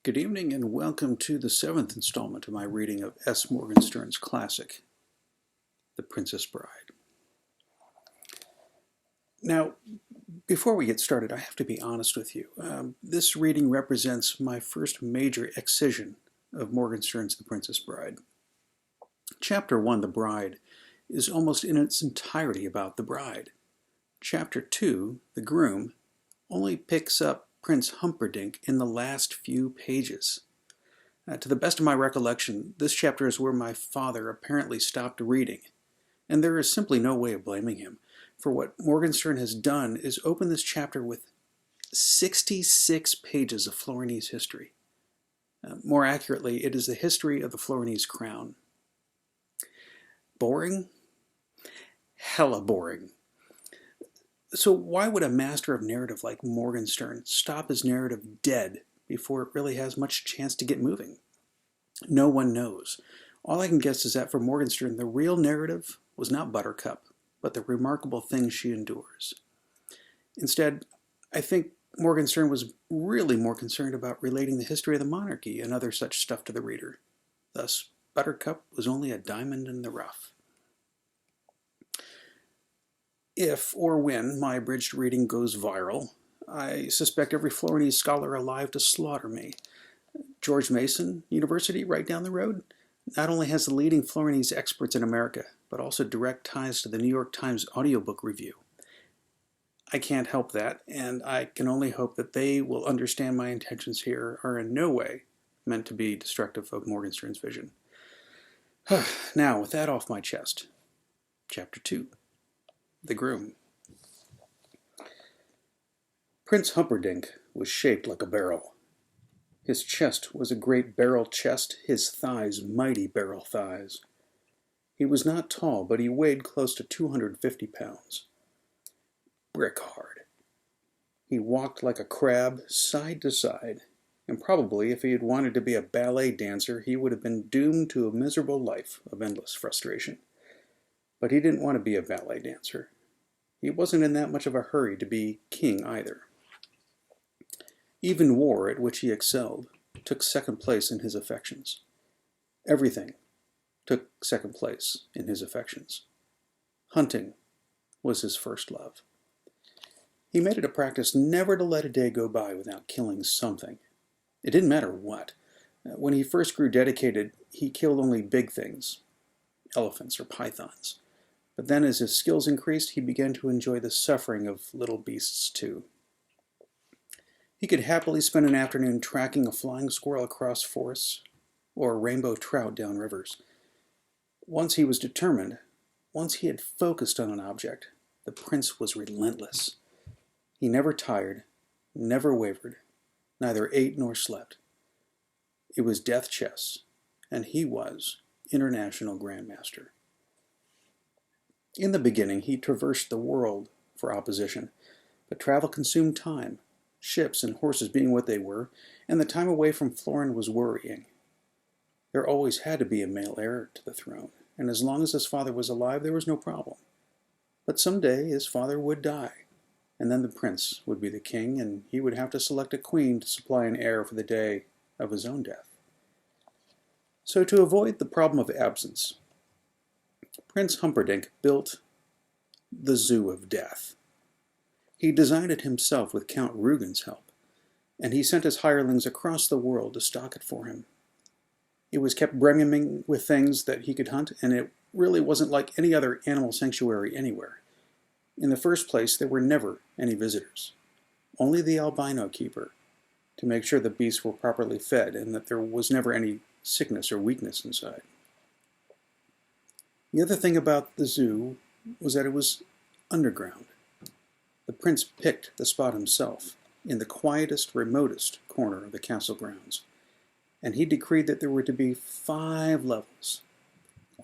Good evening and welcome to the seventh installment of my reading of S. Morgenstern's classic, The Princess Bride. Now, before we get started, I have to be honest with you. This reading represents my first major excision of Morgenstern's The Princess Bride. Chapter 1, The Bride, is almost in its entirety about the bride. Chapter 2, The Groom, only picks up Prince Humperdinck in the last few pages. To the best of my recollection, this chapter is where my father apparently stopped reading, and there is simply no way of blaming him, for what Morgenstern has done is open this chapter with 66 pages of Florinese history. More accurately, it is the history of the Florinese crown. Boring? Hella boring. So why would a master of narrative like Morgenstern stop his narrative dead before it really has much chance to get moving? No one knows. All I can guess is that for Morgenstern, the real narrative was not Buttercup, but the remarkable things she endures. Instead, I think Morgenstern was really more concerned about relating the history of the monarchy and other such stuff to the reader. Thus, Buttercup was only a diamond in the rough. If or when my abridged reading goes viral, I suspect every Florinese scholar alive to slaughter me. George Mason University, right down the road, not only has the leading Florinese experts in America, but also direct ties to the New York Times audiobook review. I can't help that, and I can only hope that they will understand my intentions here are in no way meant to be destructive of Morgenstern's vision. Now, with that off my chest, Chapter 2. The Groom. Prince Humperdinck was shaped like a barrel. His chest was a great barrel chest, his thighs mighty barrel thighs. He was not tall, but he weighed close to 250 pounds. Brick hard. He walked like a crab, side to side, and probably if he had wanted to be a ballet dancer, he would have been doomed to a miserable life of endless frustration. But he didn't want to be a ballet dancer. He wasn't in that much of a hurry to be king either. Even war, at which he excelled, took second place in his affections. Everything took second place in his affections. Hunting was his first love. He made it a practice never to let a day go by without killing something. It didn't matter what. When he first grew dedicated, he killed only big things, elephants or pythons. But then as his skills increased, he began to enjoy the suffering of little beasts too. He could happily spend an afternoon tracking a flying squirrel across forests or a rainbow trout down rivers. Once he was determined, once he had focused on an object, the prince was relentless. He never tired, never wavered, neither ate nor slept. It was death chess, and he was international grandmaster. In the beginning, he traversed the world for opposition, but travel consumed time, ships and horses being what they were, and the time away from Florin was worrying. There always had to be a male heir to the throne, and as long as his father was alive, there was no problem. But someday his father would die, and then the prince would be the king, and he would have to select a queen to supply an heir for the day of his own death. So to avoid the problem of absence, Prince Humperdinck built the Zoo of Death. He designed it himself with Count Rugen's help, and he sent his hirelings across the world to stock it for him. It was kept brimming with things that he could hunt, and it really wasn't like any other animal sanctuary anywhere. In the first place, there were never any visitors, only the albino keeper, to make sure the beasts were properly fed and that there was never any sickness or weakness inside. The other thing about the zoo was that it was underground. The prince picked the spot himself, in the quietest, remotest corner of the castle grounds, and he decreed that there were to be 5 levels,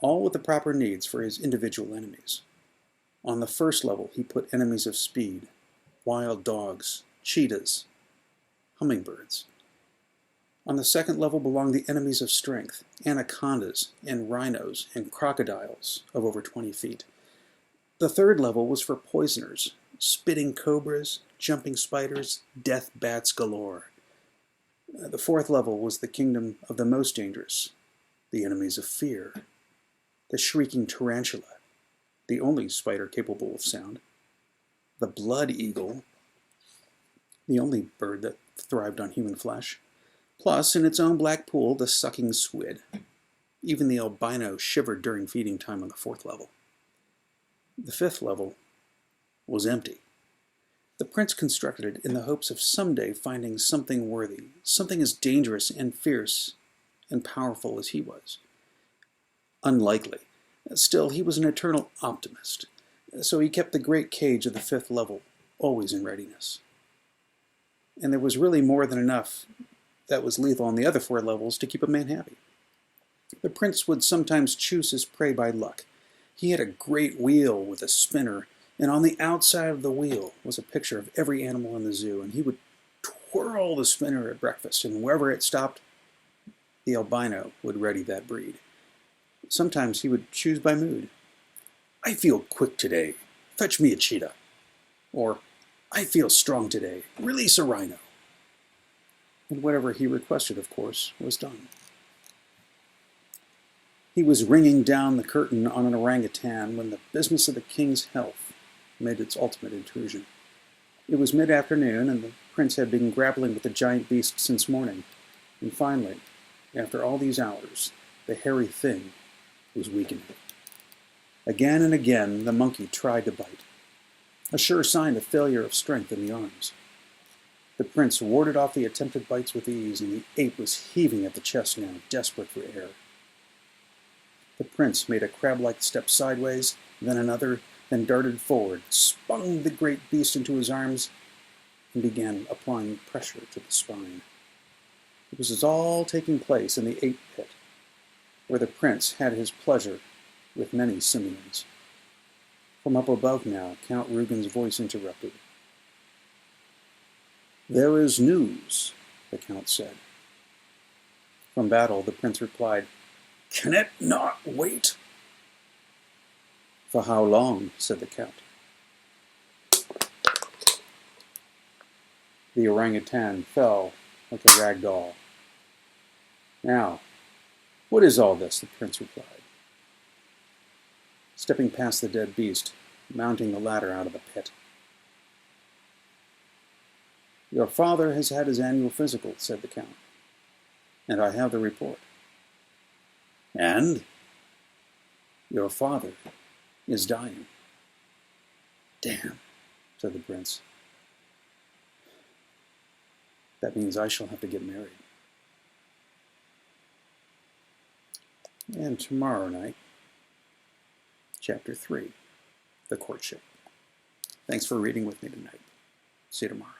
all with the proper needs for his individual enemies. On the first level, he put enemies of speed, wild dogs, cheetahs, hummingbirds. On the second level belonged the enemies of strength, anacondas and rhinos and crocodiles of over 20 feet. The third level was for poisoners, spitting cobras, jumping spiders, death bats galore. The fourth level was the kingdom of the most dangerous, the enemies of fear, the shrieking tarantula, the only spider capable of sound, the blood eagle, the only bird that thrived on human flesh, plus, in its own black pool, the sucking squid. Even the albino shivered during feeding time on the fourth level. The fifth level was empty. The prince constructed it in the hopes of someday finding something worthy, something as dangerous and fierce and powerful as he was. Unlikely. Still, he was an eternal optimist, so he kept the great cage of the fifth level always in readiness. And there was really more than enough that was lethal on the other four levels to keep a man happy. The prince would sometimes choose his prey by luck. He had a great wheel with a spinner, and on the outside of the wheel was a picture of every animal in the zoo, and he would twirl the spinner at breakfast, and wherever it stopped, the albino would ready that breed. Sometimes he would choose by mood. I feel quick today. Fetch me a cheetah. Or, I feel strong today. Release a rhino. And whatever he requested, of course, was done. He was ringing down the curtain on an orangutan when the business of the king's health made its ultimate intrusion. It was mid-afternoon, and the prince had been grappling with the giant beast since morning. And finally, after all these hours, the hairy thing was weakening. Again and again, the monkey tried to bite, a sure sign of failure of strength in the arms. The prince warded off the attempted bites with ease, and the ape was heaving at the chest now, desperate for air. The prince made a crab-like step sideways, then another, then darted forward, spun the great beast into his arms, and began applying pressure to the spine. It was all taking place in the ape pit, where the prince had his pleasure with many simians. From up above now, Count Rugen's voice interrupted. There is news, the count said. From battle, the prince replied, Can it not wait? For how long? Said the count. The orangutan fell like a rag doll. Now, what is all this? The prince replied. Stepping past the dead beast, mounting the ladder out of the pit. Your father has had his annual physical, said the count, and I have the report. And? Your father is dying. Damn, said the prince. That means I shall have to get married. And tomorrow night, Chapter 3, The Courtship. Thanks for reading with me tonight. See you tomorrow.